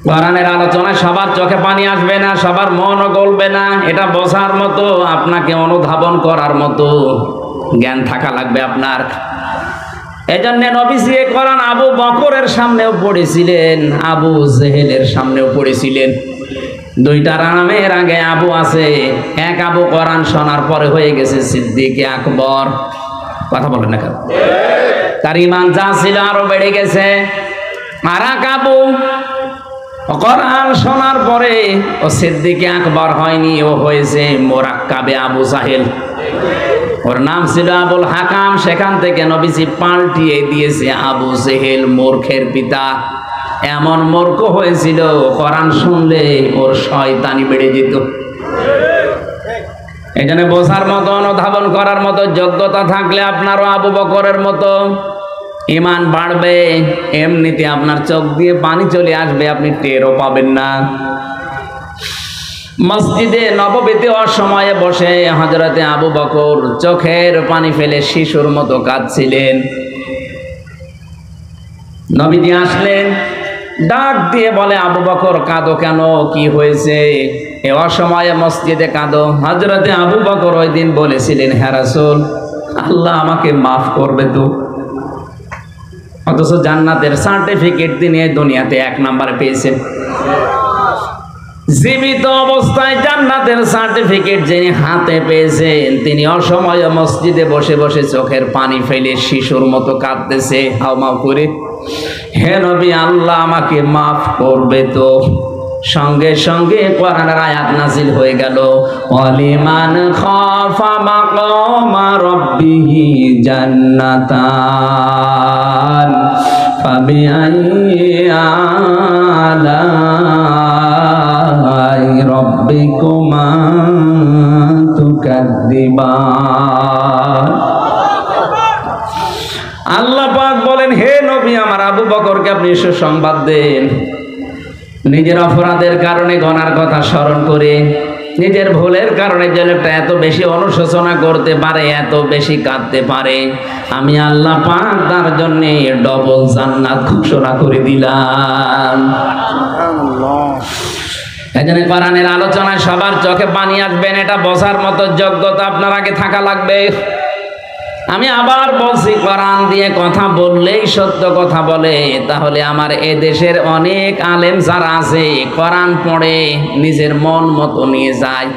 কোরআনের আলোচনায় সবার চোখে পানি আসবে না, সবার মনও গলবে না। এটা বোঝার মতো, আপনাকে অনুধাবন করার মতো জ্ঞান থাকা লাগবে আপনার। এজন্য নবীজি কোরআন আবু বকরের সামনেও পড়েছিলেন, আবু জেহেলের সামনেও পড়েছিলেন। দুইটা নামের আগে আবু আছে। এক আবু কোরআন শোনার পরে হয়ে গেছে সিদ্দিক আকবর। কথা বলেন না কেন? তার ঈমান যা ছিল আরো বেড়ে গেছে। আর এক আবু কোরআন শোনার পরে ও সিদ্দিক আকবর হয়নি, ও হয়েছে মোরাক্কাবে আবু জাহেল। ওর নাম ছিল আবুল হাকাম। সেখান থেকে নবীজি পাল্টিয়ে দিয়েছে আবু জেহেল, মূর্খের পিতা। এমন মূর্খ হয়েছিল, কোরআন শুনলে ওর শয়তানি বেড়ে যেত। এই জন্য বোঝার মতো, অনুধাবন করার মতো যোগ্যতা থাকলে আপনারও আবু বকরের মতো ঈমান বাড়বে। এমনিতে আপনার চোখ দিয়ে পানি চলে আসবে, আপনি টেরও পাবেন না। মসজিদে নববীতে অসময়ে বসে হযরতে আবু বকর চোখের পানি ফেলে শিশুর মতো কাঁদছিলেন। নবীজি আসলেন, ডাক দিয়ে বলে, আবু বকর কাঁদো কেন, কি হয়েছে? এ অসময়ে মসজিদে কাঁদো? হযরতে আবু বকর ওই দিন বলেছিলেন, হে রাসূল, আল্লাহ আমাকে মাফ করবে তো? অথচ জান্নাতের সার্টিফিকেট তিনি এই দুনিয়াতে 1 নম্বরে পেয়েছেন। জীবিত অবস্থায় জান্নাতের সার্টিফিকেট যিনি হাতে পেয়েছেন, তিনি অসময়ে মসজিদে বসে বসে চোখের পানি ফেলে শিশুর মতো কাঁদতেছে হাউমাউ করে। হে নবী, আল্লাহ আমাকে মাফ করবে তো? সঙ্গে সঙ্গে কোরআনের আয়াত নাজিল হয়ে গেল, ওয়ালিমান খাফা মাকামা রাব্বিহি জান্নাতান ফাবিআইয়ি আলাই রাব্বিকুমা তুকাদ্দিবান। আল্লাহ পাক বলেন, হে নবী, আমার আবু বকরকে আপনি সুসংবাদ দেন। নিজের অপরাধের কারণে গুনার কথা স্মরণ করে, নিজের ভুলের কারণে যে লোকটা এত বেশি অনুশোচনা করতে পারে, এত বেশি কাঁদতে পারে, আমি আল্লাহ পাক তার জন্য ডবল জান্নাত ঘোষণা করে দিলাম। এজন্য কোরআনের আলোচনায় সবার চোখে পানি আসবেন, এটা বোঝার মতো যোগ্যতা আপনার আগে থাকা লাগবে। আমি আবার বলছি, কোরআন দিয়ে কথা বললেই সত্য কথা বলে। তাহলে আমার এ দেশের অনেক আলেম যারা আছে, কোরআন পড়ে নিজের মন মতো নিয়ে যায়,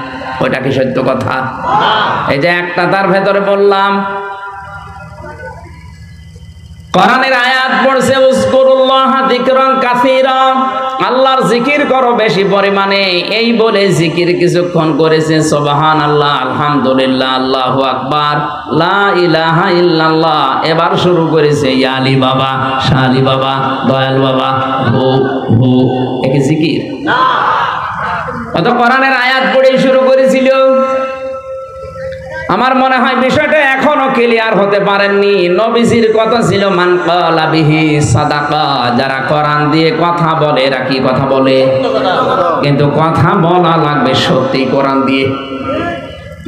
ওইটা কি সত্য কথা? এই যে একটা তার ভেতরে বললাম, কোরআনের আয়াত পড়ছে, উযকুরুল্লাহ যিকরান কাসীরা, আল্লাহর জিকির করো বেশি পরিমাণে। এই বলে জিকির কিছুক্ষণ করেছে, সুবহানাল্লাহ, আলহামদুলিল্লাহ, আল্লাহু আকবার, লা ইলাহা ইল্লাল্লাহ। এবার শুরু করেছে ইয়া আলী বাবা, শাহ আলী বাবা, দয়াল বাবা, হো হো। একে জিকির না? অত কোরআনের আয়াত পড়েই শুরু করেছিল। আমার মনে হয় বিষয়টা এখনো ক্লিয়ার হতে পারেননি। নবীজির কথা ছিল, মান ক্বালা বিহি সাদাকা, যারা কোরআন দিয়ে কথা বলে এরা কি কথা বলে? কিন্তু কথা বলা লাগবে সত্যি কোরআন দিয়ে।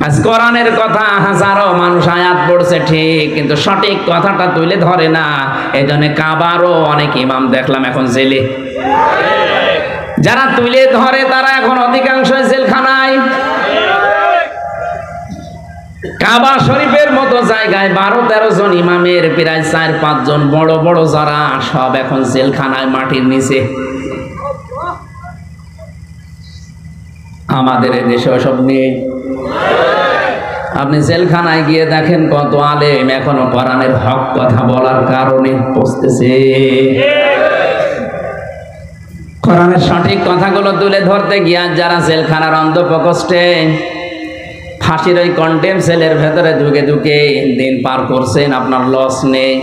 আজ কোরআনের কথা হাজারো মানুষ আয়াত পড়ছে ঠিক, কিন্তু সঠিক কথাটা তুলে ধরে না। এজন্য কাবারও অনেক ইমাম দেখলাম এখন জেলে। যারা তুলে ধরে তারা এখন অধিকাংশই জেলখানায়। কাবা শরীফের মতো জায়গায় 12-13 জন ইমামের প্রায় 4-5 জন বড় বড় যারা, সব এখন জেলখানায় মাটির নিচে। আমাদের দেশে সব নেই। আপনি জেলখানায় গিয়ে দেখেন কত আলেম এখনো কোরআনের হক কথা বলার কারণে পৌঁছতেছে। কোরআনের সঠিক কথাগুলো তুলে ধরতে গিয়ে যারা জেলখানার অন্ধপ্রকোষ্ঠে ফাঁসির ওই কন্টেম সেলের ভেতরে ঢুকে ঢুকে দিন পার করছেন, আপনার লস নেই।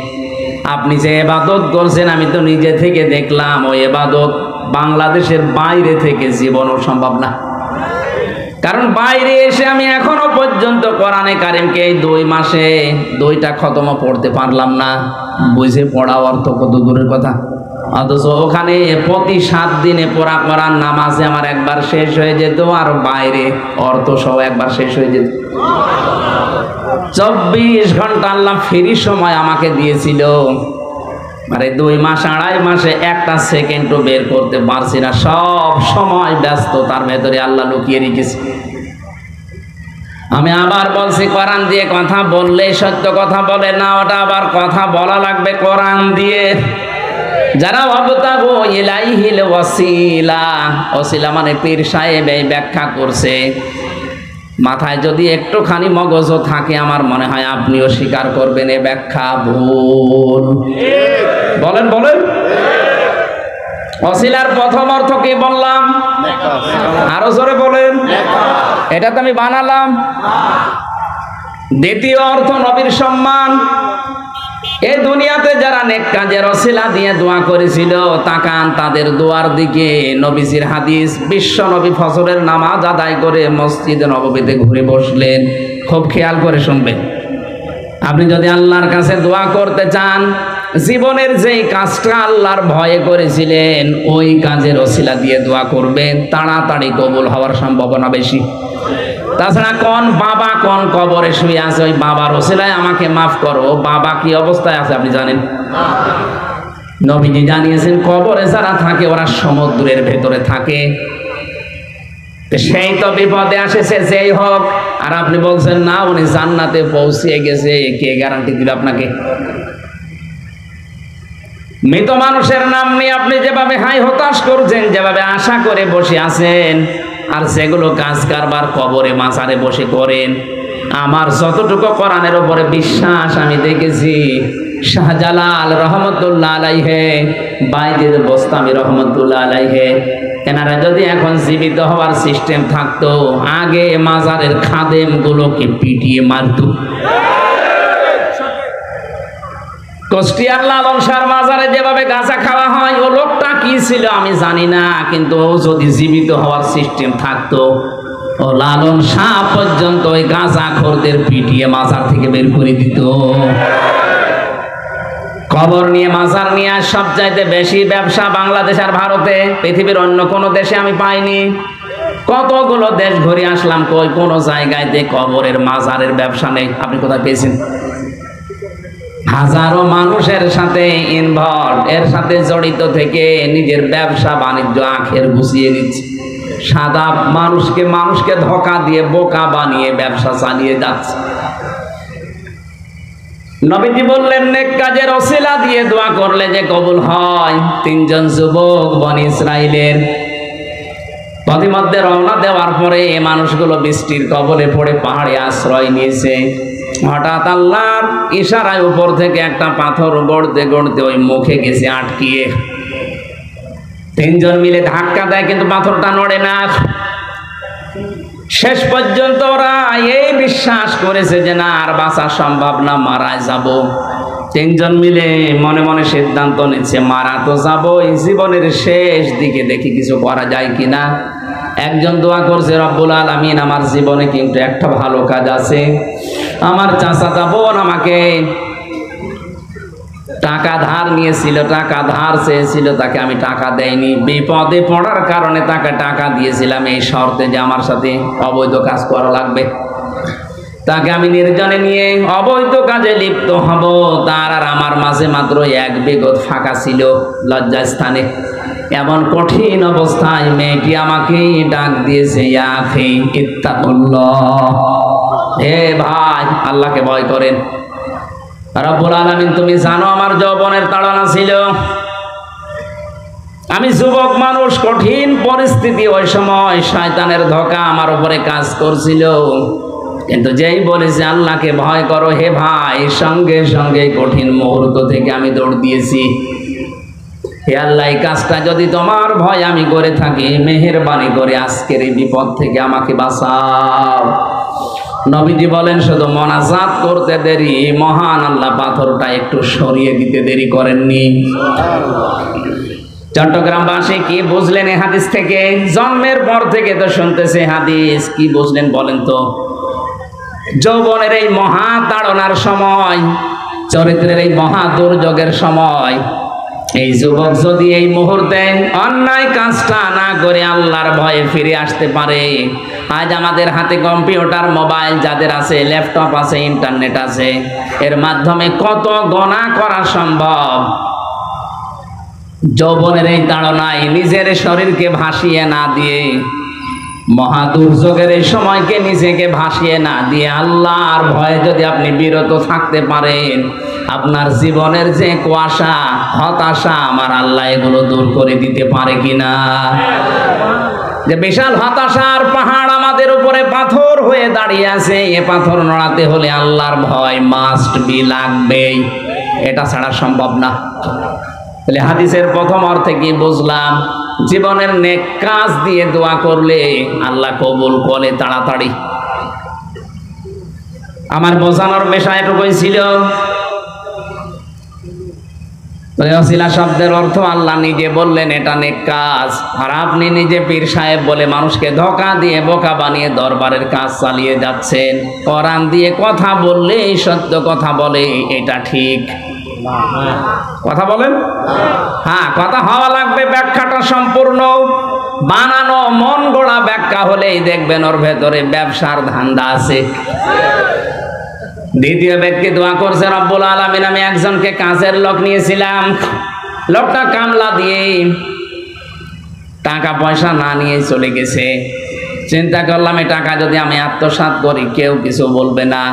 আপনি যে ইবাদত করছেন, আমি তো নিজে থেকে দেখলাম, ওই ইবাদত বাংলাদেশের বাইরে থেকে জীবনও সম্ভব না। কারণ বাইরে এসে আমি এখনো পর্যন্ত কোরআনে কারিমকে এই 2 মাসে 2টা খতমও পড়তে পারলাম না। বুঝে পড়া অর্থ কত দূরের কথা। অথচ ওখানে প্রতি 7 দিনে পড়া কোরআন নামাজে আমার একবার শেষ হয়ে যেত, আর বাইরে অর্থ সহ একবার শেষ হয়ে যেত। 24 ঘন্টা আল্লাহ ফ্রি সময় আমাকে দিয়েছিল। আরে 2 মাস 2.5 মাসে একটা সেকেন্ডও বের করতে পারছি না, সব সময় ব্যস্ততার ভেতরে আল্লাহ লুকিয়ে রেখেছে। আমি আবার বলছি, কোরআন দিয়ে কথা বললেই সত্য কথা বলে না, ওটা আবার কথা বলা লাগবে কোরআন দিয়ে। যারা ওয়াবতাগু ইলাইহিল ওয়াসিলা, ওসিলা মানে পীর সাহেব এই ব্যাখ্যা করছে। মাথায় যদি একটুখানি মগজও থাকে আমার মনে হয় আপনিও স্বীকার করবেন এই ব্যাখ্যা ভুল। বলেন বলেন। ওসিলার প্রথম অর্থ কি বললাম? আরো জোরে বলেন। এটা তো আমি বানালাম। দ্বিতীয় অর্থ নবীর সম্মান। এই দুনিয়াতে যারা নেক কাজের ওসিলা দিয়ে দোয়া করেছিল, তাকান তাদের দোয়ার দিকে। নবীজির হাদিস, বিশ্ব নবী ফজরের নামাজ আদায় করে মসজিদে নববীতে ঘুরে বসলেন। খুব খেয়াল করে শুনবেন। আপনি যদি আল্লাহর কাছে দোয়া করতে চান, জীবনের যেই কাজটা আল্লাহর ভয়ে করেছিলেন ওই কাজের ওসিলা দিয়ে দোয়া করবেন, তাড়াতাড়ি কবুল হওয়ার সম্ভাবনা বেশি। তাছাড়া কোন বাবা কোন কবরে শুয়ে আছে, ওই বাবার ওসিলায় আমাকে মাফ করো, বাবা কি অবস্থায় আছে আপনি জানেন? নবীজি জানিয়েছেন কবরে যারা থাকে ওরা সমুদ্রের ভেতরে থাকে। সেই তো বিপদে আসেছে যেই হোক, আর আপনি বলছেন না উনি জান্নাতে পৌঁছে গেছে। কে গ্যারান্টি দিল আপনাকে? মৃত মানুষের নাম নিয়ে আপনি যেভাবে হাই হতাশ করছেন, যেভাবে আশা করে বসে আছেন, আর সেগুলো কাজ কারবার কবরে মাজারে বসে করেন। আমার যতটুকু কোরআনের উপরে বিশ্বাস আমি দেখেছি, শাহজালাল রহমতুল্লাহ আলাইহে, বাইজিদ বোস্তামি রহমতুল্লাহ আলাইহে, এনারা যদি এখন জীবিত হওয়ার সিস্টেম থাকতো, আগে মাজারের খাদেম গুলোকে পিটিয়ে মারতো। কুষ্টিয়ার লালন শাহর মাজারে যেভাবে গাঁজা খাওয়া হয়, ও লোকটা কি ছিল আমি জানি না, কিন্তু ও যদি জীবিত হওয়ার সিস্টেম থাকতো, ও লালন শাহ পর্যন্ত ওই গাঁজাখোরদের পিটিয়ে মাজার থেকে বের করে দিত। কবর নিয়ে মাজার নিয়ে সবচাইতে বেশি ব্যবসা বাংলাদেশ আর ভারতে, পৃথিবীর অন্য কোনো দেশে আমি পাইনি। কতগুলো দেশ ঘুরে আসলাম, কই কোনো জায়গায় কবরের মাজারের ব্যবসা নেই। আপনি কোথায় পেয়েছেন? হাজারো মানুষের সাথে ইনভলভ, এর সাথে জড়িত থেকে নিজের ব্যবসা বাণিজ্য আখের গুছিয়ে নিচ্ছে। সাদা মানুষকে ধোঁকা দিয়ে বোকা বানিয়ে ব্যবসা চালিয়ে যাচ্ছে। নবীজি বললেন নেক কাজের ওসিলা দিয়ে দোয়া করলে যে কবুল হয়। 3 জন যুবক বনি ইসরাইলের পথিমধ্যে রওনা দেওয়ার পরে এই মানুষগুলো বৃষ্টির কবলে পড়ে পাহাড়ে আশ্রয় নিয়েছে। হঠাৎ আল্লাহর ইশারায় উপর থেকে একটা পাথর গড়তে গড়তে ওই মুখে গেছে আটকিয়ে। 3 জন মিলে ধাক্কা দেয়, কিন্তু পাথরটা নড়ে না। শেষ পর্যন্ত ওরা এই বিশ্বাস করেছে যে না আর বাঁচা সম্ভব না, মারা যাব। 3 জন মিলে মনে মনে সিদ্ধান্ত নিচ্ছে মারা তো যাবো, এই জীবনের শেষ দিকে দেখি কিছু করা যায় কিনা। একজন দোয়া করছে, রব্বুল আলামিন আমার জীবনে কিন্তু একটা ভালো কাজ আছে। আমার চাচাতো বোন আমাকে টাকা ধার নিয়েছিল, টাকা ধার চেয়েছিল, তাকে আমি টাকা দেইনি। বিপদে পড়ার কারণে তাকে টাকা দিয়েছিলাম এই শর্তে যে আমার সাথে অবৈধ কাজ করা লাগবে। তাকে আমি নির্জনে নিয়ে অবৈধ কাজে লিপ্ত হব। তার আর আমার মাঝে মাত্র 1 বিঘত ফাঁকা ছিল লজ্জাস্থানে। এমন কঠিন অবস্থায় মেয়েটি আমাকে ডাক দিয়েছে, ইয়া আখি ইত্তাকুল্লাহ, হে ভাই আল্লাহকে ভয় করেন। রব্বুল আলামিন তুমি জানো আমার যৌবনের তাড়না ছিল, আমি যুবক মানুষ, কঠিন পরিস্থিতি, ওই সময় শয়তানের ধোঁকা আমার উপরে কাজ করছিল। কিন্তু যেই বলেছে আল্লাহকে ভয় করো হে ভাই, সঙ্গে সঙ্গে কঠিন মুহূর্ত থেকে আমি দৌড় দিয়েছি। হে আল্লাহ, এই কাজটা যদি তোমার ভয় আমি করে থাকি, মেহেরবানি করে আজকের এই বিপদ থেকে আমাকে বাঁচাও। নবীজি বলেন শুধু মোনাজাত করতে দেরি, মহান আল্লাহ পাথরটা একটু সরিয়ে দিতে দেরি করেননি। চট্টগ্রামবাসী কি বুঝলেন এই হাদিস থেকে? জন্মের পর থেকে তো শুনতেছে হাদিস, কি বুঝলেন বলেন তো? যৌবনের এই মহা তাড়নার সময়, চরিত্রের এই মহা দুর্যোগের সময়, এই যুবক যদি এই মুহূর্তে অন্যায় কাজটা না করে আল্লাহর ভয়ে ফিরে আসতে পারে, আজ আমাদের হাতে কম্পিউটার, মোবাইল যাদের আছে, ল্যাপটপ আছে, ইন্টারনেট আছে, এর মাধ্যমে কত গুনাহ করা সম্ভব। যৌবনের এই তাড়নায় নিজের শরীরকে ভাসিয়ে না দিয়ে, মহা দুর্যোগের এই সময়কে নিজেকে ভাসিয়ে না দিয়ে আল্লাহর ভয়ে যদি আপনি বিরত থাকতে পারেন, আপনার জীবনের যে কুয়াশা, হতাশা, আমার আল্লাহ এগুলো দূর করে দিতে পারে কিনা। যে বিশাল হতাশার পাহাড় আমাদের উপরে পাথর হয়ে দাঁড়িয়ে আছে, এ পাথর নড়াতে হলে আল্লাহর ভয় মাস্ট বি, লাগবেই, এটা ছাড়া সম্ভব না। তাহলে হাদিসের প্রথম অর্থে কি বুঝলাম? জীবনের নেক কাজ দিয়ে দোয়া করলে আল্লাহ কবুল করে তাড়াতাড়ি। আমার বোঝানোর পেশা এটুকুই ছিল। ওসিলা শব্দের অর্থ আল্লাহ নিজে বললেন এটা নেক কাজ, আর আপনি নিজে পীর সাহেব বলে মানুষকে ধোঁকা দিয়ে বোকা বানিয়ে দরবারের কাজ চালিয়ে যাচ্ছেন। কোরআন দিয়ে কথা বললে সত্য কথা বলে, এটা ঠিক কথা বলেন? হ্যাঁ, কথা হওয়া লাগবে, ব্যাখ্যাটা সম্পূর্ণ। বানানো মন গড়া ব্যাখ্যা হলেই দেখবেন ওর ভেতরে ব্যবসার ধান্দা আছে। দ্বিতীয় ব্যক্তি দোয়া করছে, রব্বুল আলামিন আমি একজনকে কাজের লোক নিয়েছিলাম, লোকটা কামলা দিয়ে টাকা পয়সা না নিয়ে চলে গেছে। চিন্তা করলাম এই টাকা যদি আমি আত্মসাৎ করি কেউ কিছু বলবে না,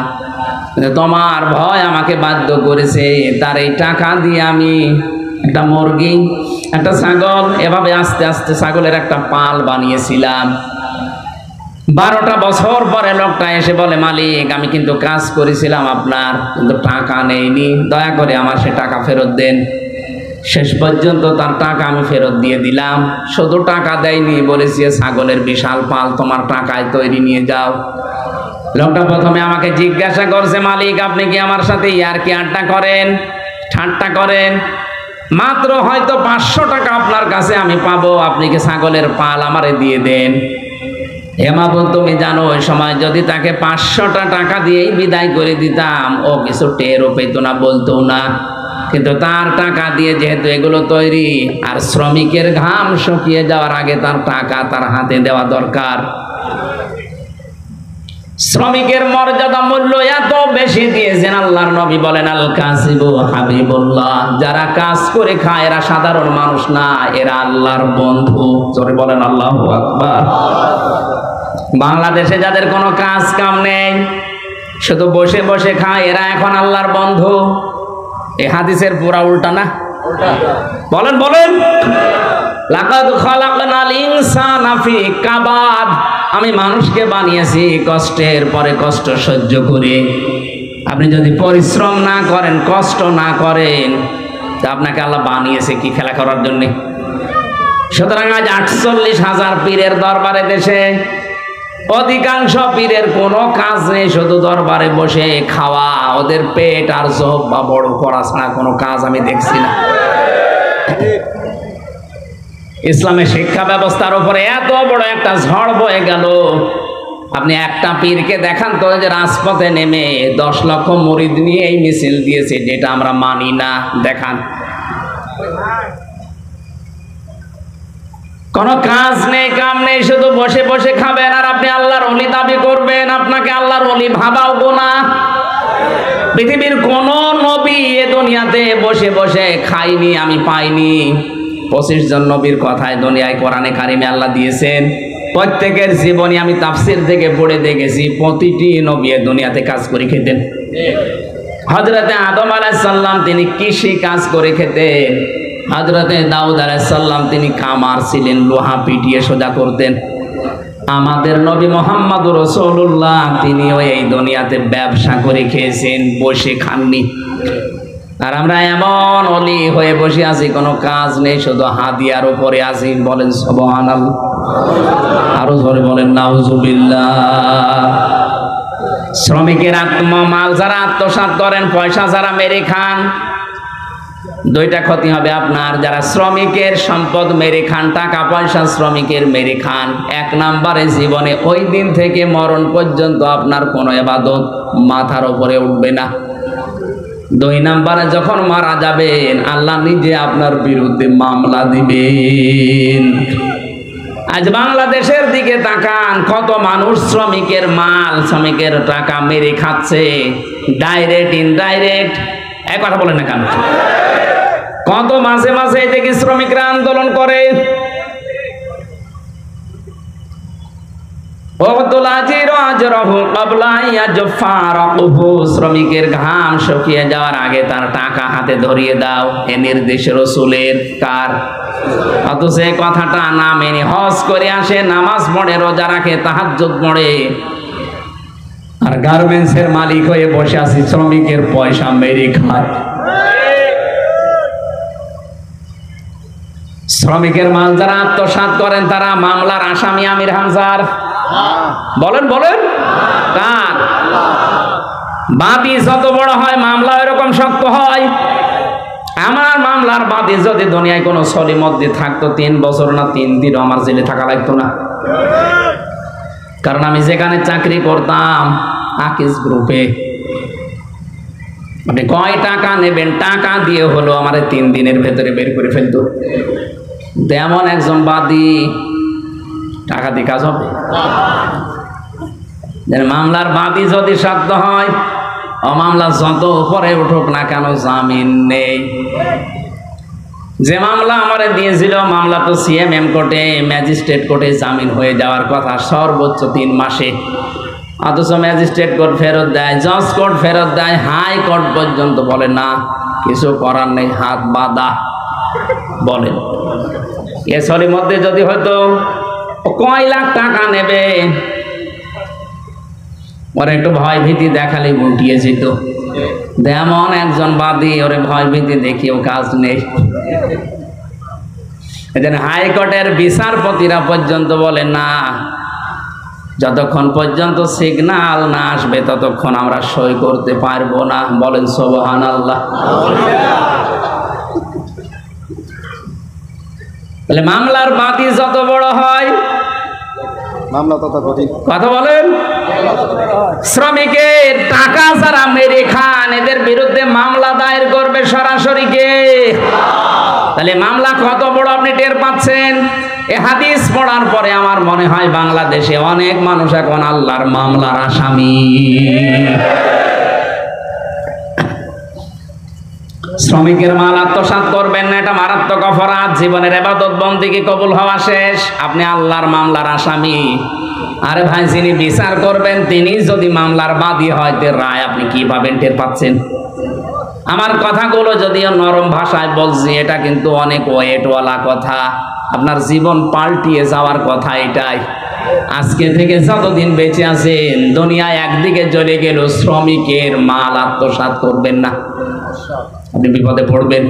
তোমার ভয় আমাকে বাধ্য করেছে। তার এই টাকা দিয়ে আমি একটা মুরগি, একটা ছাগল, এভাবে আস্তে আস্তে ছাগলের একটা পাল বানিয়েছিলাম। 12টা বছর পরে লোকটা এসে বলে, মালিক আমি কিন্তু কাজ করেছিলাম আপনার, কিন্তু টাকা নেইনি, দয়া করে আমার সে টাকা ফেরত দেন। শেষ পর্যন্ত তার টাকা আমি ফেরত দিয়ে দিলাম। শুধু টাকা দেয়নি, বলেছি ছাগলের বিশাল পাল তোমার টাকায় তৈরি নিয়ে যাও। লোকটা প্রথমে আমাকে জিজ্ঞাসা করছে, মালিক আপনি কি আমার সাথে ইয়ারকি আড্ডা করেন, ঠাট্টা করেন? মাত্র হয়তো 500 টাকা আপনার কাছে আমি পাবো, আপনি কি ছাগলের পাল আমারে দিয়ে দেন। হেমাবুল তুমি জানো ওই সময় যদি তাকে 500টা টাকা দিয়েই বিদায় করে দিতাম, ও কিছু টেরও পেত না, বলতো না। কিন্তু তার টাকা দিয়ে যেহেতু এগুলো তৈরি, আর শ্রমিকের ঘাম শুকিয়ে যাওয়ার আগে তার টাকা তার হাতে দেওয়া দরকার। শ্রমিকের মর্যাদা মূল্য এত বেশি দিয়েছেন আল্লাহর নবী বলেন, আল কাসিবু হাবিবুল্লাহ, যারা কাজ করে খায় এরা সাধারণ মানুষ না, এরা আল্লাহর বন্ধু। জোরে বলেন আল্লাহু আকবার। বাংলাদেশে যাদের কোনো কাজ কাম নেই, শুধু বসে বসে খায়, এরা এখন আল্লাহর বন্ধু। এই হাদিসের পুরা উল্টা না? বলেন বলেন। লাকাদ খালাকনাল ইনসানা ফি কাবাদ, আমি মানুষকে বানিয়েছি কষ্টের পরে কষ্ট সহ্য করে। আপনি যদি পরিশ্রম না করেন, কষ্ট না করেন, তা আপনাকে আল্লাহ বানিয়েছে কি খেলা করার জন্য? সুতরাং আজ 48,000 পীরের দরবারে দেশে অধিকাংশ পীরের কোনো কাজ নেই, শুধু দরবারে বসে খাওয়া। ওদের পেট আর জব বা বড় করা ছাড়া কোনো কাজ আমি দেখছি না। ইসলামের শিক্ষা ব্যবস্থার উপরে এত বড় একটা ঝড় বয়ে গেল। আপনি একটা পীরকে দেখান তো যে রাজপথে নেমে 10 লক্ষ মুরিদ নিয়ে এই মিছিল দিয়েছে, যেটা আমরা মানি না, দেখান। কোনো কাজ নেই, কাম নেই, শুধু বসে বসে খাবেন আর আপনি আল্লাহর ওলি দাবি করবেন। আপনাকে আল্লাহর ওলি ভাবাও গোনা। পৃথিবীর কোন নবী এ দুনিয়াতে বসে বসে খাইনি, আমি পাইনি। 25 জন নবীর কথায় দুনিয়ায় কোরআনে কারিমে আল্লাহ দিয়েছেন। প্রত্যেকের জীবনী আমি তাফসীর থেকে পড়ে দেখেছি, প্রতিটি নবী এ দুনিয়াতে কাজ করে খেতেন। হযরতে আদম আলাইহিস সালাম তিনি কৃষি কাজ করে খেতেন। হযরতে দাউদ আলাইহিস সালাম তিনি কামার ছিলেন, লোহা পিটিয়ে সোজা করতেন। আমাদের নবী মুহাম্মদুর রাসূলুল্লাহ তিনিও এই দুনিয়াতে ব্যবসা করে খেয়েছেন, বসে খাননি। আর আমরা এমন অলি হয়ে বসে আছি, কোনো কাজ নেই, শুধু হাদিয়ার উপরে আছি। বলেন সুবহানাল্লাহ, আরো জোরে বলেন নাউজুবিল্লাহ। শ্রমিকের মাল যারা আত্মসাৎ করেন, পয়সা যারা মেরে খান, দুইটা ক্ষতি হবে আপনার। যারা শ্রমিকের সম্পদ মেরে খান, টাকা পয়সা শ্রমিকের মেরে খান, 1 নম্বরে জীবনে ওই দিন থেকে মরণ পর্যন্ত আপনার কোনো ইবাদত মাথার উপরে উঠবে না। 2 নম্বরে যখন মারা যাবেন, আল্লাহ নিজে আপনার বিরুদ্ধে মামলা দিবেন। আজ বাংলাদেশের দিকে তাকান, কত মানুষ শ্রমিকের মাল, শ্রমিকের টাকা মেরে খাচ্ছে, ডাইরেক্ট ইনডাইরেক্ট। এক কথা বলেন না কেন? কত মাঝে মাঝে দেখি শ্রমিকরা আন্দোলন করে, শ্রমিকের ঘাম শুকিয়ে যাওয়ার আগে তার টাকা হাতে ধরিয়ে দাও, এ নির্দেশ রাসূলের। কার? অথচ এই কথাটা না মেনে হজ করে আসে, নামাজ পড়ে, রোজা রাখে, তাহাজ্জুদ পড়ে, আর গার্মেন্টসের মালিক হয়ে বসে আছি, শ্রমিকের পয়সা মেরে খায়। শ্রমিকের মাল যারা আত্মসাৎ করেন তারা মামলার আসামি আমির হামজার। বলেন বলেন, কার? বাদী যত বড় হয় মামলা এরকম শক্ত হয়। আমার মামলার বাদী যদি দুনিয়ায় কোনো সলিমদ্দি থাকতো 3 বছর না 3 দিনও আমার জেলে থাকা লাগতো না। কারণ আমি যেখানে চাকরি করতাম আকিজ গ্রুপে, আপনি কয় টাকা নেবেন, টাকা দিয়ে হলো আমার 3 দিনের ভেতরে বের করে ফেলতো। তেমন একজন বাদী, টাকা দিয়ে কাজ হবে? মামলার বাদী যদি শক্ত হয়, মামলা যত উপরে উঠুক না কেন জামিন নেই। যে মামলা আমারে দিয়েছিল, মামলা তো সিএমএম কোর্টে, ম্যাজিস্ট্রেট কোর্টে জামিন হয়ে যাওয়ার কথা সর্বোচ্চ 3 মাসে, অথচ ম্যাজিস্ট্রেট কোর্ট ফেরত দেয়, জজ কোর্ট ফেরত দেয়, হাই কোর্ট পর্যন্ত বলে না কিছু করার নেই, হাত বাঁধা। বলেন এসরের মধ্যে যদি হয়তো কয় লাখ টাকা নেবে, ওর একটু ভয় ভীতি দেখালে উঠিয়ে যেত। যেমন একজন বাদী, ওরে ভয় ভীতি দেখিয়েও কাজ নেই। হাইকোর্টের বিচারপতিরা পর্যন্ত বলে না, যতক্ষণ পর্যন্ত সিগন্যাল না আসবে ততক্ষণ আমরা সই করতে পারবো না। বলেন সুবহানাল্লাহ। তাহলে মামলার বাদী যত বড় হয় মামলা তত কঠিন। কথা বলেন। শ্রমিকের টাকা যারা মেরে খান এদের বিরুদ্ধে মামলা দায়ের করবে সরাসরি কে? তাহলে মামলা কত বড় আপনি টের পাচ্ছেন। এ হাদিস পড়ার পরে আমার মনে হয় বাংলাদেশে অনেক মানুষ এখন আল্লাহর মামলার আসামি। শ্রমিকের মাল আত্মসাৎ করবেন না, এটা মারাত্মক অপরাধ। জীবনের ইবাদত বন্দেগী কবুল হওয়া শেষ, আপনি আল্লাহর মামলার আসামি। আরে ভাই, যিনি বিচার করবেন তিনি যদি মামলার বাদী হয়, তে রায় আপনি কি পাবেন টের পাচ্ছেন? আমার কথাগুলো যদিও নরম ভাষায় বলছি, এটা কিন্তু অনেক ওয়েটওয়ালা কথা, আপনার জীবন পাল্টিয়ে যাওয়ার কথা এটাই। আজকে থেকে যতদিন বেঁচে আছেন দুনিয়ায় একদিকে চলে গেল, শ্রমিকের মাল আত্মসাৎ করবেন না, আপনি বিপদে পড়বেন।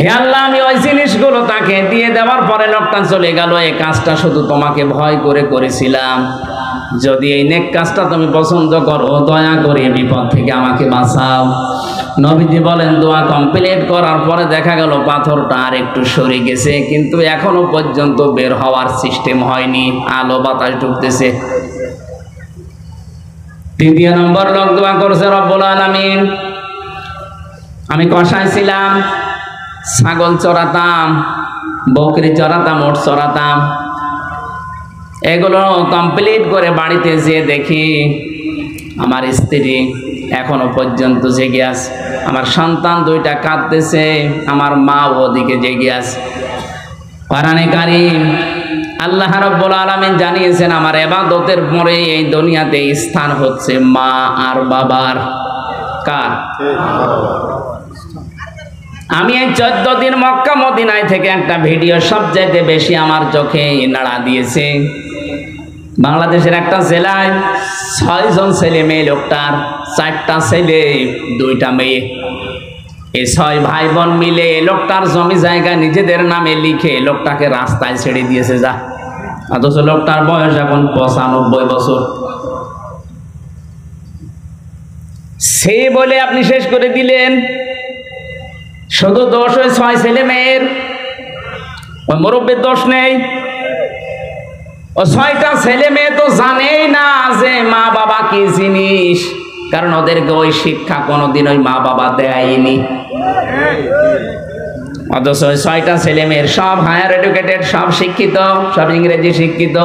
হে আল্লাহ, আমি ওই জিনিসগুলো তাকে দিয়ে দেওয়ার পরে লোকটা চলে গেল, এই কাজটা শুধু তোমাকে ভয় করে করেছিলাম, যদি এই নেক কাজটা তুমি পছন্দ করো দয়া করে বিপদ থেকে আমাকে বাঁচাও। নবীজি বলেন দোয়া কমপ্লিট করার পরে দেখা গেল পাথরটা আর একটু সরে গেছে, কিন্তু এখনো পর্যন্ত বের হওয়ার সিস্টেম হয়নি, আলো বাতাস ঢুকতেছে। 3 নম্বর লোক দোয়া করছে, রব্বুল আলামিন আমি কষায় ছিলাম, ছাগল চড়াতাম, বকরি চড়াতাম, ওট চড়াতাম, এগুলো কমপ্লিট করে বাড়িতে যেয়ে দেখি আমার স্ত্রী এখনো পর্যন্ত জেগে আছে, আমার সন্তান 2টা কাঁদতেছে, আমার মা ওদিকে জেগে আছে। কোরআনে কারীম আল্লাহ রাব্বুল আলামিন জানিয়েছেন আমার ইবাদতের পরে এই দুনিয়াতে স্থান হচ্ছে মা আর বাবার। কার? আমি এই 14 দিন মক্কা মদিনায় থেকে একটা ভিডিও সবচাইতে বেশি আমার চোখে নাড়া দিয়েছে। বাংলাদেশের একটা জেলায় 6 জন ছেলে মেয়ে, লোকটার 4টা ছেলে 2টা মেয়ে, এই 6 ভাই বোন মিলে লোকটার জমি জায়গা নিজেদের নামে লিখে লোকটাকে রাস্তায় ছেড়ে দিয়েছে। যা, অথচ লোকটার বয়স এখন 95 বছর। সে বলে আপনি শেষ করে দিলেন। শুধু দোষ ওই 6 ছেলে মেয়ের, ওই মুরব্বীর দোষ নেই। ও 6টা ছেলে মেয়ে তো জানেই না যে মা বাবা কি জিনিস, কারণ ওদেরকে ওই শিক্ষা কোনোদিন ওই মা বাবা দেয়নি। অথচ ওই 6টা ছেলে মেয়ের সব হায়ার এডুকেটেড, সব শিক্ষিত, সব ইংরেজি শিক্ষিত,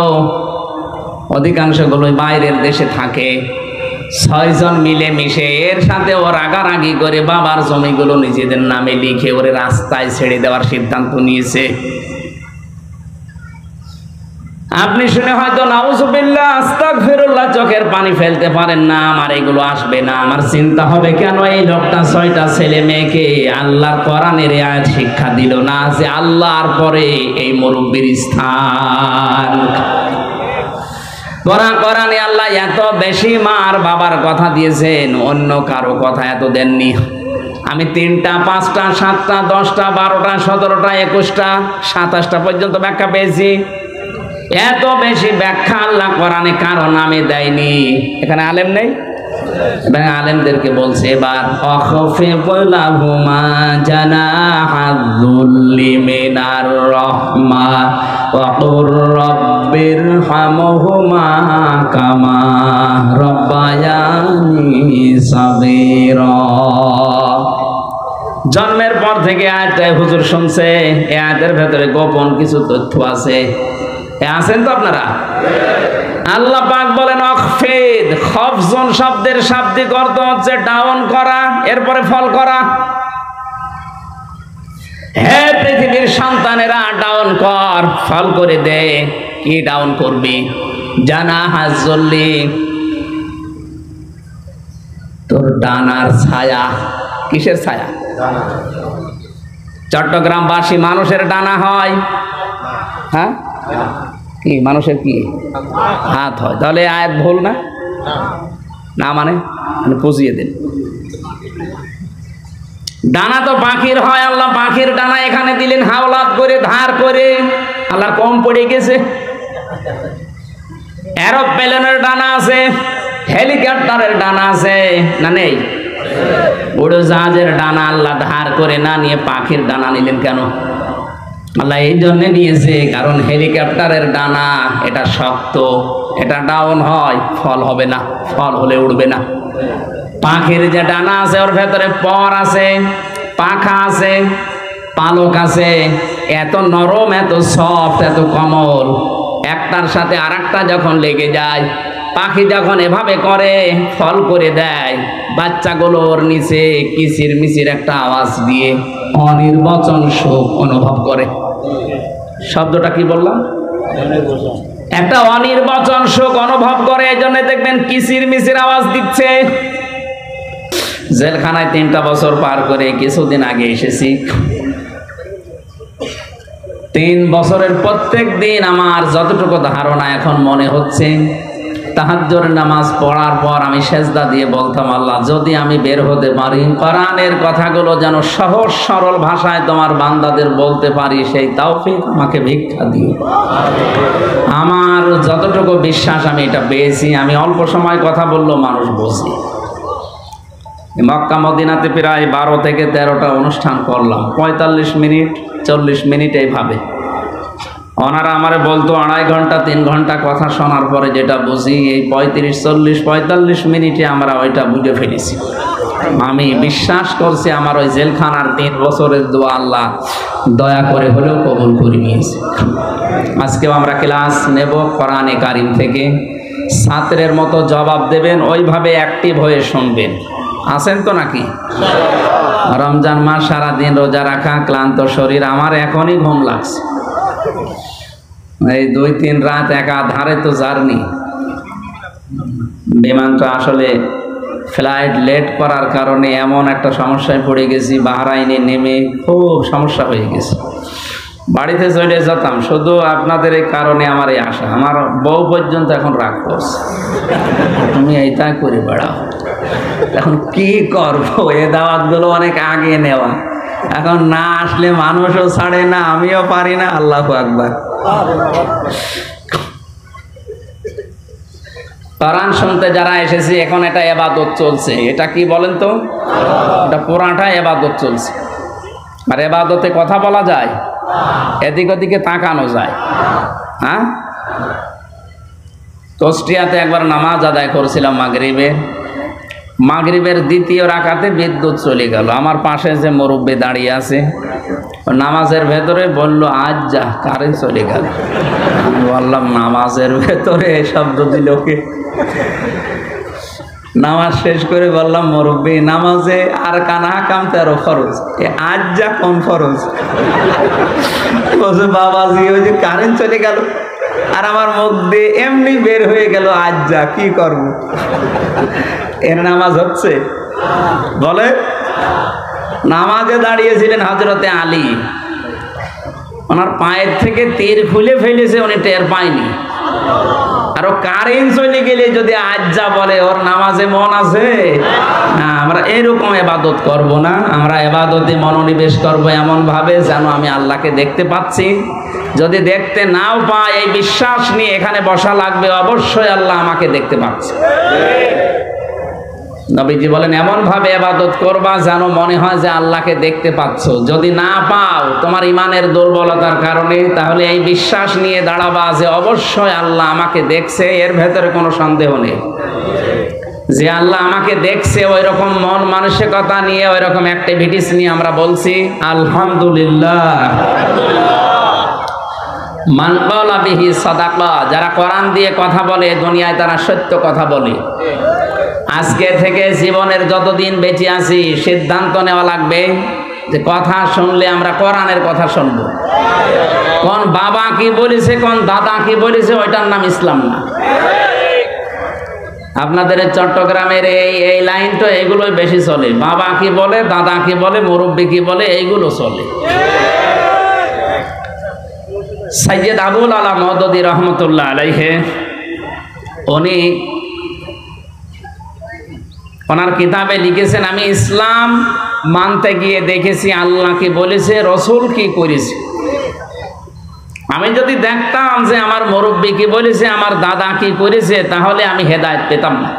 অধিকাংশগুলো বাইরের দেশে থাকে। 6 জন মিলে মিশে এর সাথে ও রাগারাগি করে বাবার জমিগুলো নিজেদের নামে লিখে ওরে রাস্তায় ছেড়ে দেওয়ার সিদ্ধান্ত নিয়েছে। আপনি শুনে হয়তো নাউজুবিল্লাহ আস্তাগফিরুল্লাহ চোখের পানি ফেলতে পারেন না, আমার এগুলো আসবে না, আমার চিন্তা হবে কেন এই লোকটা 6টা ছেলে মেয়েকে আল্লাহর কোরআনের আয়াত শিক্ষা দিল না যে আল্লাহর পরে এই মুরব্বির স্থান। কোরআনে আল্লাহ এত বেশি মার বাবার কথা দিয়েছেন, অন্য কারো কথা এত দেননি। আমি 3টা 5টা 7টা 10টা 12টা 17টা 21টা 27টা পর্যন্ত ব্যাখ্যা পেয়েছি। এত বেশি ব্যাখ্যা আল্লাহ কোরআনে কারো নামে দেয়নি। এখানে আলেম নেই, এবং আলেমদেরকে বলছে এবার অখফিদ লাহুমা জানাহাযুল্লি মিনার রাহমা ওয়া কুর রাব্বিরহামহুমা কামা রাব্বায়ানি সাগীরা। জন্মের পর থেকে আয়াতটা হুজুর শুনছে, এই আয়াতের ভেতরে গোপন কিছু তথ্য আছে। আছেন তো আপনারা? আল্লাহ পাক বলেন অখফিদ, খফজন শব্দের শাব্দিক অর্থ হচ্ছে ডাউন করা, এরপরে ফল করা। হে পৃথিবীর সন্তানেরা ডাউন কর, ফল করে দে। কি ডাউন করবি? জানাহাযুল্লি, তোর ডানার ছায়া। কিসের ছায়া? চট্টগ্রামবাসী মানুষের ডানা হয়, হ্যাঁ কি মানুষের কি হাত হয়? তাহলে আয়াত ভুল না? না মানে বুঝিয়ে দিন। ডানা তো পাখির হয়, আল্লাহ পাখির ডানা এখানে দিলেন হাওলাত করে ধার করে। আল্লাহ কম পড়ে গেছে? এরোপ্লেনের ডানা আছে, হেলিকপ্টারের ডানা আছে না নেই? উড়োজাহাজের ডানা আল্লাহ ধার করে না নিয়ে পাখির ডানা নিলেন কেন? আল্লাহ এই জন্য নিয়েছে কারণ হেলিকপ্টারের ডানা এটা শক্ত, এটা ডাউন হয়, ফল হবে না, ফল হলে উড়বে না। পাখির যে ডানা আছে ওর ভেতরে পর আছে, পাখা আছে, পালক আছে, এত নরম, এত সফট, এত কোমল, একটার সাথে আরেকটা যখন লেগে যায়, পাখি যখন এভাবে করে ফল করে দেয়, বাচ্চাগুলোর নিচে কিচির মিচির একটা আওয়াজ দিয়ে অনির্বচন সুখ অনুভব করে। শব্দটা কি বললাম? একটা অনির্বচন সুখ অনুভব করে, এই জন্য দেখবেন কিচির মিচির আওয়াজ দিচ্ছে। জেলখানায় 3টা বছর পার করে কিছুদিন আগে এসেছি। 3 বছরের প্রত্যেক দিন আমার যতটুকু ধারণা এখন মনে হচ্ছে, তাহাজ্জুদের নামাজ পড়ার পর আমি সেজদা দিয়ে বলতাম, আল্লাহ যদি আমি বের হতে পারি, কোরআনের কথাগুলো যেন সহজ সরল ভাষায় তোমার বান্দাদের বলতে পারি, সেই তৌফিক আমাকে ভিক্ষা দিও। আমার যতটুকু বিশ্বাস আমি এটা পেয়েছি, আমি অল্প সময় কথা বললেও মানুষ বোঝে। মক্কা মদিনাতে প্রায় 12 থেকে 13টা অনুষ্ঠান করলাম, 45 মিনিট 40 মিনিট এইভাবে। ওনারা আমারে বলতো 2.5 ঘন্টা 3 ঘন্টা কথা শোনার পরে যেটা বুঝি, এই 35 40 45 মিনিটে আমরা ওইটা বুঝে ফেলেছি। আমি বিশ্বাস করছি আমার ওই জেলখানার 3 বছরের দোয়া আল্লাহ দয়া করে হলেও কবুল করে নিয়েছে। আজকেও আমরা ক্লাস নেব কোরআনে কারিম থেকে, ছাত্রের মতো জবাব দেবেন, ওইভাবে অ্যাক্টিভ হয়ে শুনবেন। আছেন তো নাকি? রমজান মাস সারাদিন রোজা রাখা, ক্লান্ত শরীর, আমার এখনই ঘুম লাগছে। এই 2-3 রাত একাধারে তো জার্নি। বিমানটা আসলে ফ্লাইট লেট করার কারণে এমন একটা সমস্যায় পড়ে গেছি, বাহরাইনে নেমে খুব সমস্যা হয়ে গেছে। বাড়িতে চলে যেতাম, শুধু আপনাদের এই কারণে আমার এই আশা। আমার বউ পর্যন্ত এখন রাগ করছে, তুমি এইটাই করে বেড়াও। এখন কি করবো? এ দাওয়াতগুলো অনেক আগে নেওয়া, এখন না আসলে মানুষও ছাড়ে না, আমিও পারি না। আল্লাহু আকবার। কোরআন শুনতে যারা এসেছি, এখন এটা ইবাদত চলছে। এটা কি বলেন তো? এটা পুরাটা ইবাদত চলছে। আর ইবাদতে কথা বলা যায়, এদিক ওদিকে তাকানো যায়। হ্যাঁ, কুষ্টিয়াতে একবার নামাজ আদায় করছিলাম মাগরিবের দ্বিতীয় রাকাতে বিদ্যুৎ চলে গেল। আমার পাশে যে মুরব্বি দাঁড়িয়ে আছে, নামাজের ভেতরে বলল, আজ যা কারেন্ট চলে গেল। আমি বললাম, নামাজের ভেতরে শব্দ দিল কে? নামাজ শেষ করে বললাম, মুরব্বী নামাজে আর কানা কাম 13 ফরজ, আজ যা কোন ফরজ? বলছে বাবাজি ওই যে কারেন্ট চলে গেল আর আমার মুখ দিয়ে এমনি বের হয়ে গেল, আজ যা কি করব? এর নামাজ হচ্ছে? বলে নামাজে দাঁড়িয়েছিলেন হযরতে আলী, ওনার পায়ের থেকে তীর খুলে ফেলেছে, উনি টের পায়নি। আর ও কারেন্ট চলে গেলে যদি আজ যা বলে, ওর নামাজে মন আছে? না, আমরা এরকম ইবাদত করব না, আমরা ইবাদতে মনোনিবেশ করব এমন ভাবে যেন আমি আল্লাহকে দেখতে পাচ্ছি। যদি দেখতে নাও পাই, এই বিশ্বাস নিয়ে এখানে বসা লাগবে, অবশ্যই আল্লাহ আমাকে দেখতে পাচ্ছে। নবীজি বলেন এমন ভাবে ইবাদত করবা যেন মনে হয় যে আল্লাহকে দেখতে পাচ্ছ। যদি না পাও তোমার ইমানের দুর্বলতার কারণে, তাহলে এই বিশ্বাস নিয়ে দাঁড়াবা যে অবশ্যই আল্লাহ আমাকে দেখছে, এর ভেতরে কোনো সন্দেহ নেই যে আল্লাহ আমাকে দেখছে। ওই রকম মন মানসিকতা নিয়ে, ওই রকম অ্যাক্টিভিটিস নিয়ে আমরা বলছি আলহামদুলিল্লাহ। মান ক্বালা বিহি সাদাকা, যারা কোরআন দিয়ে কথা বলে দুনিয়ায় তারা সত্য কথা বলে। আজকে থেকে জীবনের যতদিন বেঁচে আছি সিদ্ধান্ত নেওয়া লাগবে যে কথা শুনলে আমরা কোরআনের কথা শুনবো। কোন বাবা কি বলেছে, কোন দাদা কি বলেছে, ওইটার নাম ইসলাম না। আপনাদের চট্টগ্রামের এই লাইন তো এগুলোই বেশি চলে। বাবা কি বলে, দাদা কি বলে, মুরব্বী কি বলে, এইগুলো চলে। সৈয়দ আবুল আলা মওদুদী রহমতুল্লাহ আলাইহি, উনি ওনার কিতাবে লিখেছেন, আমি ইসলাম মানতে গিয়ে দেখেছি আল্লাহ কি বলেছে, রসুল কি করেছে। আমি যদি দেখতাম যে আমার মুরব্বী কি বলেছে, আমার দাদা কি করেছে, তাহলে আমি হেদায়েত পেতাম না।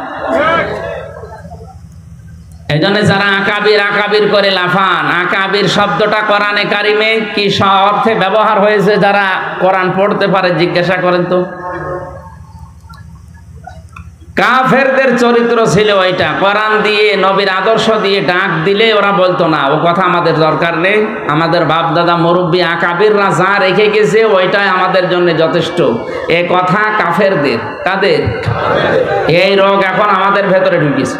এই জন্য যারা আকাবির আকাবির করে লাফান, আকাবির শব্দটা কোরআনে কারিমে কি অর্থে ব্যবহার হয়েছে, যারা কোরআন পড়তে পারে জিজ্ঞাসা করেন তো। কাফেরদের চরিত্র ছিল ওইটা, কোরআন দিয়ে নবীর আদর্শ দিয়ে ডাক দিলে ওরা বলতো না ও কথা আমাদের দরকার নেই, আমাদের বাপ দাদা মুরব্বী আকাবিররা যা রেখে গেছে ওইটাই আমাদের জন্য যথেষ্ট। এ কথা কাফেরদের। কাদের? এই রোগ এখন আমাদের ভেতরে ঢুকেছে।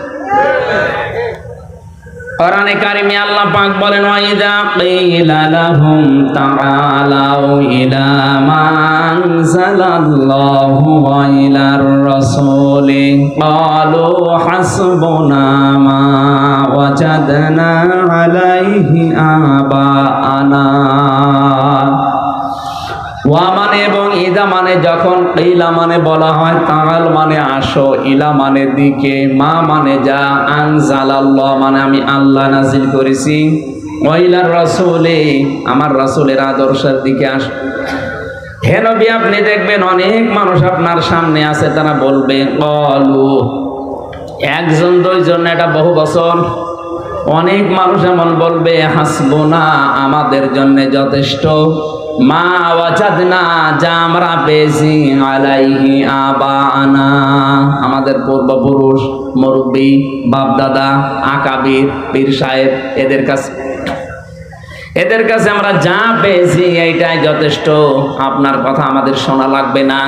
কোরআনে কারিমে আল্লাহ পাক বলেন, ওয়াইদা কিলা লাহুম তাআলাউ ইলা মা আনজালাল্লাহু ওয়া ইলার রাসূলি ক্বালু হাসবুনা মা ওয়াজাদনা আলাইহি আবাআনা। ওয়া মানে এবং ইদা মানে যখন, কিলা মানে বলা হয়, তাআল মানে আসো, ইলা মানে দিকে, মা মানে যা, আনজালাল্লাহ মানে আমি আল্লাহ নাজিল করেছি, ওয়া ইলার রাসূলি আমার রাসূলের আদর্শের দিকে আসো। হে নবী, আপনি দেখবেন অনেক মানুষ আপনার সামনে আছে, তারা বলবে ক্বালু, একজন দুইজন এটা বহু বছর, অনেক মানুষ এমন বলবে হাসবুনা আমাদের জন্য যথেষ্ট, মা ওয়াজাদনা যা আমরা পেয়েছি, আলাইহি আবানা আমাদের পূর্বপুরুষ, মুরব্বী, বাপ দাদা, আকাবির, পীর সাহেব, এদের কাছে আমরা যা পেয়েছি এইটাই যথেষ্ট, আপনার কথা আমাদের শোনা লাগবে না।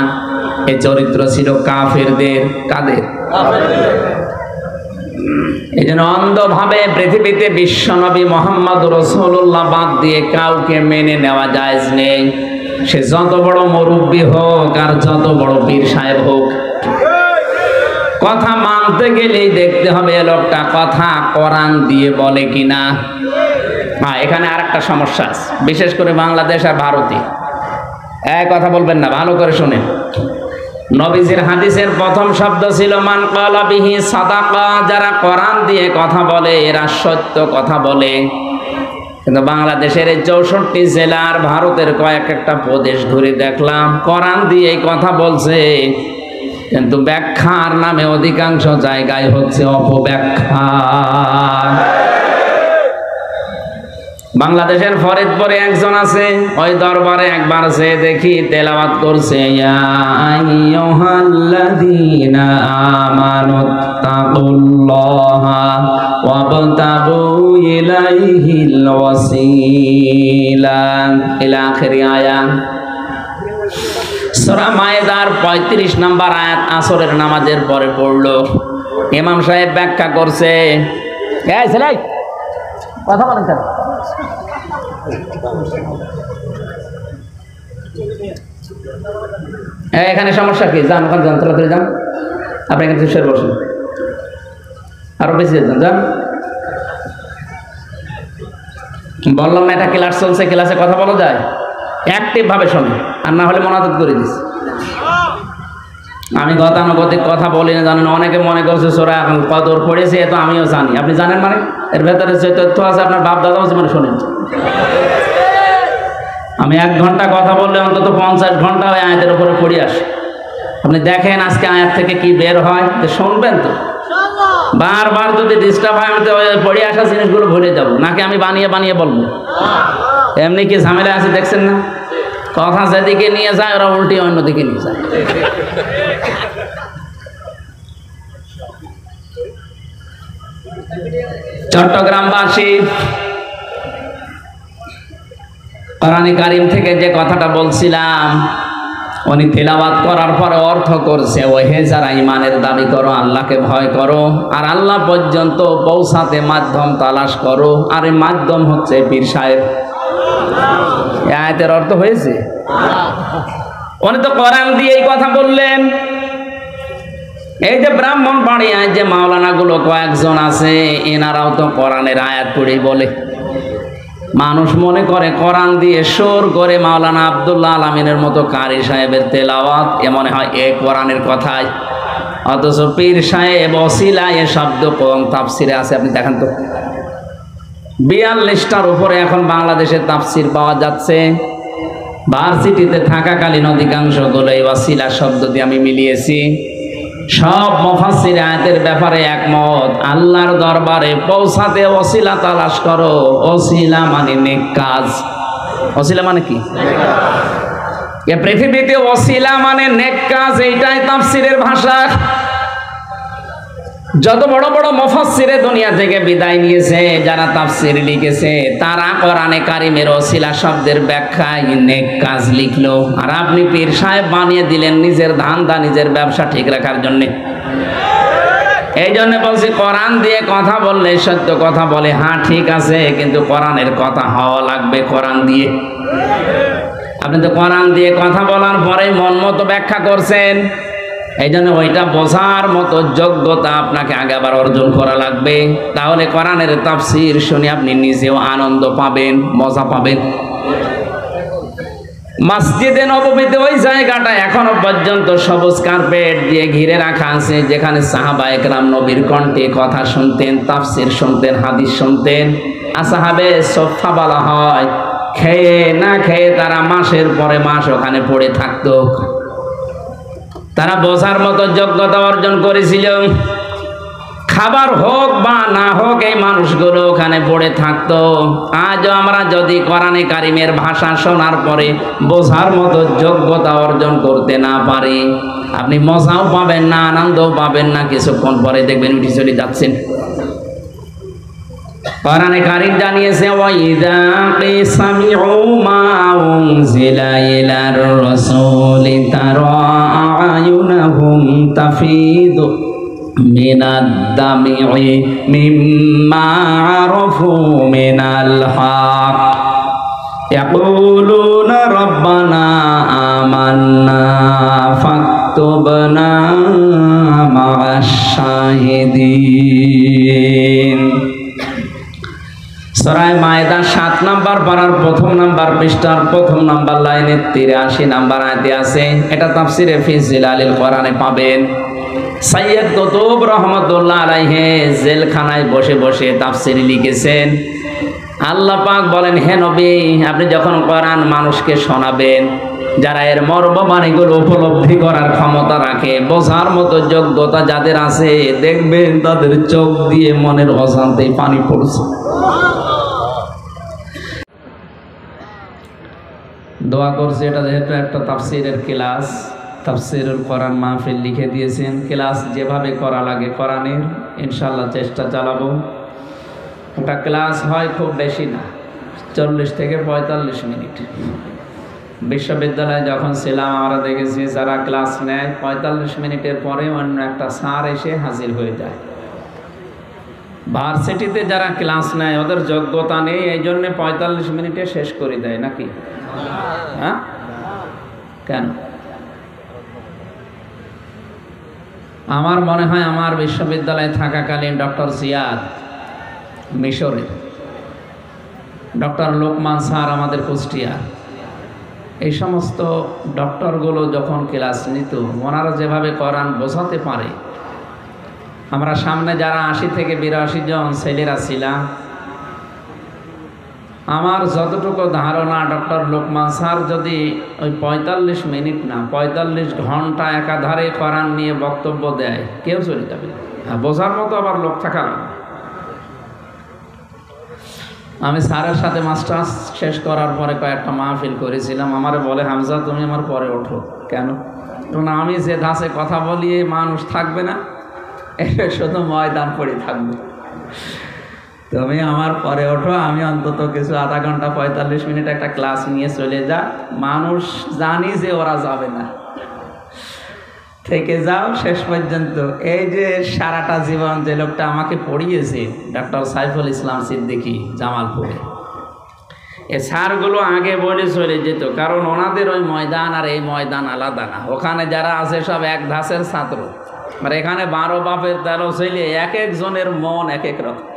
এই চরিত্র ছিল কাফেরদের। কাদের? এই জন্য অন্ধভাবে পৃথিবীতে বিশ্বনবী মোহাম্মদ রাসূলুল্লাহ বাদ দিয়ে কাউকে মেনে নেওয়া জায়েজ নেই। সে যত বড় মুরব্বী হোক আর যত বড় পীর সাহেব হোক, কথা মানতে গেলেই দেখতে হবে এ লোকটা কথা কোরআন দিয়ে বলে কিনা। হ্যাঁ, এখানে আর একটা সমস্যা আছে, বিশেষ করে বাংলাদেশ আর ভারতে। এক কথা বলবেন না, ভালো করে শুনেন। নবীজির হাদিসের প্রথম শব্দ ছিল মান ক্বালা বিহি সাদাকা, যারা কোরআন দিয়ে কথা বলে এরা সত্য কথা বলে। কিন্তু বাংলাদেশের এই 64 জেলার, ভারতের কয়েক একটা প্রদেশ ঘুরে দেখলাম কোরআন দিয়ে কথা বলছে, কিন্তু ব্যাখ্যার নামে অধিকাংশ জায়গায় হচ্ছে অপব্যাখ্যা। বাংলাদেশের ফরিদপুরে একজন আছে, ওই দরবারে একবার যে দেখি তেলাওয়াত করছে, ইয়া আইয়ুহাল্লাযীনা আমানুত্তাকুল্লাহা ওয়াবতাগু ইলাইহিল ওয়াসিলা ইলা আখিরি আয়াত। সূরা মায়েদার 35 নম্বর আয়াত আসরের নামাজের পরে পড়লো। ইমাম সাহেব ব্যাখ্যা করছে, এই ছেলে কথা বলেন কেন? এখানে সমস্যা কি? যান ওখানে যান, তাড়াতাড়ি যান। আপনি এখানে শুয়ে বসুন, আরো বেশি যান যান। বললাম না এটা ক্লাস চলছে, ক্লাসে কথা বলা যায়, অ্যাক্টিভ ভাবে শোনে, আর না হলে মনাদত করে দিস। আমি গতানুগতিক কথা বলি না, জানেন। অনেকে মনে করছে সূরা আল কদর পড়েছে, এ তো আমিও জানি। আপনি জানেন মানে? এর ভেতরে যে তথ্য আছে আপনার বাপ দাদাও জীবনে শোনেন। আমি 1 ঘন্টা কথা বললে অন্তত 50 ঘন্টা ওই আয়াতের উপরে পড়ে আসে। আপনি দেখেন আজকে আয়াত থেকে কি বের হয়, তো শুনবেন তো। বারবার যদি ডিস্টার্ব হয়, আমি তো পড়ে আসা জিনিসগুলো ভুলে যাব, নাকি আমি বানিয়ে বানিয়ে বলবো? এমনি কি ঝামেলা আছে দেখছেন না? কথা যেদিকে নিয়ে যায় ওরা উল্টে অন্যদিকে নিয়ে যায়। চট্টগ্রামবাসী কোরআন কারীম থেকে যে কথাটা বলছিলাম, উনি তেলাওয়াত করার পরে অর্থ করছে, ওহে যারা ইমানের দাবি করো, আল্লাহকে ভয় করো, আর আল্লাহ পর্যন্ত পৌঁছাতে মাধ্যম তালাশ করো, আর এই মাধ্যম হচ্ছে পীর সাহেব। আয়াতের অর্থ হয়েছে। উনি তো কোরআন দিয়ে এই কথা বললেন। এই যে ব্রাহ্মণবাড়িয়ায় যে মাওলানা গুলো কয়েকজন আছে, এনারাও তো কোরআনের আয়াত পড়েই বলে। মানুষ মনে করে কোরআন দিয়ে সুর করে মাওলানা আব্দুল্লাহ আলামিনের মতো কারি সাহেবের তেলাওয়াত, এ মনে হয় এ কোরআনের কথাই। অথচ পীর সাহেব ওসিলা এ শব্দ কোন তাফসিরে আছে আপনি দেখেন তো। 42টার উপরে এখন বাংলাদেশে তাফসির পাওয়া যাচ্ছে। ভার্সিটিতে থাকাকালীন অধিকাংশগুলো এই ওসিলা শব্দ দিয়ে আমি মিলিয়েছি। সব মুফাসসির আয়াতের ব্যাপারে একমত, আল্লাহর দরবারে পৌঁছাতে ওসিলা তালাশ করো। ওসিলা মানে নেক কাজ। ওসিলা মানে কি? এ পৃথিবীতে ওসিলা মানে নেক কাজ, এইটাই তাফসিরের ভাষা। যত বড় বড় মুফাসসিরে দুনিয়া থেকে বিদায় নিয়েছে, যারা তাফসির লিখেছে, তারা কোরআনে কারিমের ওসিলা শব্দের ব্যাখ্যায় নেক কাজ লিখলো, আর আপনি পীর সাহেব বানিয়ে দিলেন নিজের ধান্দা, নিজের ব্যবসা ঠিক রাখার জন্য। এই জন্য বলছি, কোরআন দিয়ে কথা বললে সত্য কথা বলে, হ্যাঁ ঠিক আছে, কিন্তু কোরআনের কথা হওয়া লাগবে কোরআন দিয়ে। আপনি তো কোরআন দিয়ে কথা বলার পরে মন মতো ব্যাখ্যা করছেন। এই জন্য ওইটা বোঝার মতো যোগ্যতা আপনাকে আগে আবার অর্জন করা লাগবে। তাহলে কোরআনের তাফসীর শুনে আপনি নিজেও আনন্দ পাবেন, মজা পাবেন। মসজিদে নববীতে ওই জায়গাটা এখনো পর্যন্ত সবুজ কার্পেট দিয়ে ঘিরে রাখা আছে, যেখানে সাহাবায়ে কেরাম নবীর কণ্ঠে কথা শুনতেন, তাফসীর শুনতেন, হাদিস শুনতেন। আসহাবে সুফফা বলা হয়, খেয়ে না খেয়ে তারা মাসের পরে মাস ওখানে পড়ে থাকতো। তারা বোঝার মতো যোগ্যতা অর্জন করেছিল। খাবার হোক বা না হোক, এই মানুষগুলো ওখানে পড়ে থাকতো। আজও আমরা যদি কোরআনে কারিমের ভাষা শোনার পরে বোঝার মতো যোগ্যতা অর্জন করতে না পারি, আপনি মজাও পাবেন না, আনন্দও পাবেন না। কিছুক্ষণ পরে দেখবেন উঠে চলে যাচ্ছেন। কোরআনে কারীম জানিয়েছে, ওয়াইদা কিসামিউ মা উনজিলা ইলার রাসূলি তারা আয়ুনাহুম তাফিদু মিনাদ দামি'i মিম্মা আরাফু মিনাল হক ইয়াকুলুনা রাব্বানা আমান্না ফাকতুবনা মা'আশ শাহিদিন। সূরা মায়েদা 7 নাম্বার পারার 1 নাম্বার পৃষ্ঠার 1 নাম্বার লাইনে 83 নাম্বার আয়াতে আছে। এটা তাফসিরে ফি জিলালিল কোরআনে পাবেন। সৈয়দ কুতুব রহমাতুল্লাহ আলাইহি জেলখানায় বসে বসে তাফসির লিখেছেন। আল্লাহ পাক বলেন, হে নবী, আপনি যখন কোরআন মানুষকে শোনাবেন, যারা এর মর্মবাণীগুলো উপলব্ধি করার ক্ষমতা রাখে, বোঝার মতো যোগ্যতা যাদের আছে, দেখবেন তাদের চোখ দিয়ে মনের অশান্তি পানি পড়ছে। দোয়া করছি, এটা যেহেতু একটা তাফসিরের ক্লাস, তাফসিরুল কোরআন মাহফিল লিখে দিয়েছেন। ক্লাস যেভাবে করা লাগে কোরআনের, ইনশাআল্লাহ চেষ্টা চালাবো। একটা ক্লাস হয় খুব বেশি না, 40 থেকে 45 মিনিট। বিশ্ববিদ্যালয়ে যখন ছিলাম আমরা দেখেছি যারা ক্লাস নেয় 45 মিনিটের পরে অন্য একটা স্যার এসে হাজির হয়ে যায়। ভার্সিটিতে যারা ক্লাস নেয় ওদের যোগ্যতা নেই, এই জন্য 45 মিনিটে শেষ করে দেয় নাকি? হ্যাঁ, কেন? আমার মনে হয় আমার বিশ্ববিদ্যালয়ে থাকাকালীন ডক্টর জিয়াদ মিশরের, ডক্টর লোকমান স্যার আমাদের কুষ্টিয়া, এই সমস্ত ডক্টরগুলো যখন ক্লাস নিত ওনারা যেভাবে কোরআন বোঝাতে পারে, আমরা সামনে যারা 80 থেকে 82 জন ছেলেরা ছিলাম, আমার যতটুকু ধারণা ডক্টর লোকমান স্যার যদি ওই 45 মিনিট না 45 ঘন্টা একাধারে কোরআন নিয়ে বক্তব্য দেয় কেউ চলে যাবে। হ্যাঁ, বোঝার মতো আবার লোক থাকা লাগবে। আমি স্যারের সাথে মাস্টার্স শেষ করার পরে কয়েকটা মাহফিল করেছিলাম। আমারে বলে, হামজা তুমি আমার পরে ওঠো। কেন? কারণ আমি যে ধাঁচে কথা বলি মানুষ থাকবে না, এটা শুধু ময়দান পড়ে থাকবে। তুমি আমার পরে ওঠো, আমি অন্তত কিছু আধা ঘন্টা 45 মিনিট একটা ক্লাস নিয়ে চলে যা। মানুষ জানি যে ওরা যাবে না, থেকে যাও শেষ পর্যন্ত। এই যে সারাটা জীবন যে লোকটা আমাকে পড়িয়েছে, ডক্টর সাইফুল ইসলাম সিদ্দিকী জামালপুরে, এ স্যারগুলো আগে বলে চলে যেত, কারণ ওনাদের ওই ময়দান আর এই ময়দান আলাদা না। ওখানে যারা আছে সব এক ধাঁচের ছাত্র, আর এখানে 12 বাপের 13 ছেলে, এক একজনের মন এক এক রকম।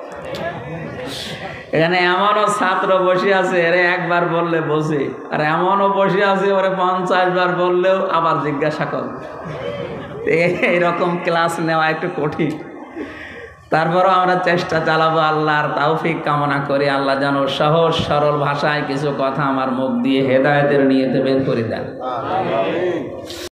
এখানে এমনও ছাত্র বসে আছে এরে একবার বললে বসে, আর এমনও বসে আছে ওরে 50 বার বললেও আবার জিজ্ঞাসা করে। এইরকম ক্লাস নেওয়া একটু কঠিন। তারপরও আমরা চেষ্টা চালাবো, আল্লাহর তৌফিক কামনা করি। আল্লাহ যেন সহজ সরল ভাষায় কিছু কথা আমার মুখ দিয়ে হেদায়েতের নিয়তে বের করে দেন।